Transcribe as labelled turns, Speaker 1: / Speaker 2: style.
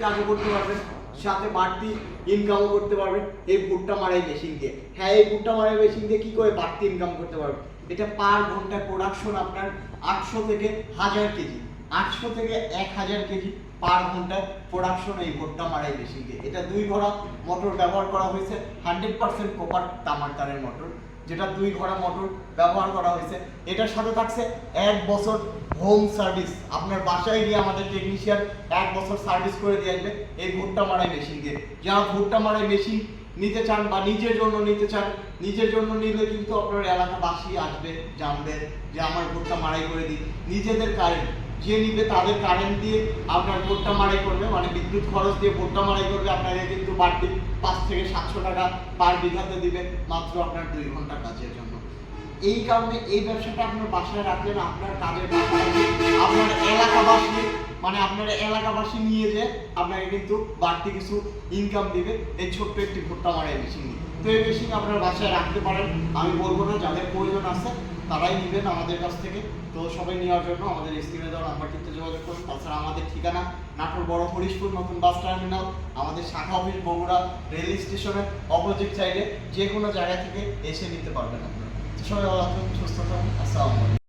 Speaker 1: কাজও করতে পারবেন, সাথে বাড়তি ইনকামও করতে পারবেন এই ভুট্টা মারাই মেশিন দিয়ে। হ্যাঁ, এই ভুট্টা মারাই মেশিন দিয়ে কি করে বাড়তি ইনকাম করতে পারবেন? এটা পার ঘন্টায় প্রোডাকশন আপনার 800 থেকে 1000 কেজি, 800 থেকে 1000 কেজি পার ঘন্টায় প্রোডাকশন এই ভুট্টা মারাই মেশিন দিয়ে। এটা 2 ঘোড়া মোটর ব্যবহার করা হয়েছে, 100% কপার তামার তারের মোটর, যেটা 2 ঘোড়া মোটর ব্যবহার করা হয়েছে। এটার সাথে থাকছে 1 বছর হোম সার্ভিস। আপনার বাসায় গিয়ে আমাদের টেকনিশিয়ান 1 বছর সার্ভিস করে দিয়ে আসবে এই ভুট্টা মারাই মেশিন দিয়ে। যারা ভুট্টা মারাই মেশিন নিতে চান বা নিজের জন্য নিতে চান, নিজের জন্য নিলে কিন্তু আপনার এলাকাবাসী আসবে, জানবে যে আমার ভুট্টা মারাই করে দিই। নিজেদের কারেন্ট যে নিবে তাদের কারেন্ট দিয়ে আপনার ভুট্টা মারাই করবে, মানে বিদ্যুৎ খরচ দিয়ে ভুট্টা মারাই করবে। আপনাকে কিন্তু বাড়তি 5 থেকে 700 টাকা পার বিঘাতে দিবে মাত্র আপনার 2 ঘন্টা কাজের জন্য। এই কারণে এই ব্যবসাটা আপনার বাসায় রাখলেন, আপনার কাজের পাশাপাশি আপনার এলাকাবাসী, মানে আপনার এলাকাবাসী নিয়ে যে আপনাকে কিন্তু বাড়তি কিছু ইনকাম দিবে এই ছোট্ট একটি ভুট্টা মারাই মেশিন নিয়ে। তো এই মেশিন আপনার বাসায় রাখতে পারেন, আমি বলবো না, যাদের প্রয়োজন আছে তারাই নেবেন আমাদের কাছ থেকে। তো সবাই নেওয়ার জন্য আমাদের স্ক্রিনে দেওয়া নাম্বারটিতে যোগাযোগ করুন। তাছাড়া আমাদের ঠিকানা নাটোর বড় হরিশপুর নতুন বাস টার্মিনাল, আমাদের শাখা অফিস বগুড়া রেল স্টেশনের অপোজিট সাইডে। যে কোনো জায়গা থেকে এসে নিতে পারবেন আপনারা। সবাই ভালো থাকুন, সুস্থ থাকুন, আসসালামু আলাইকুম।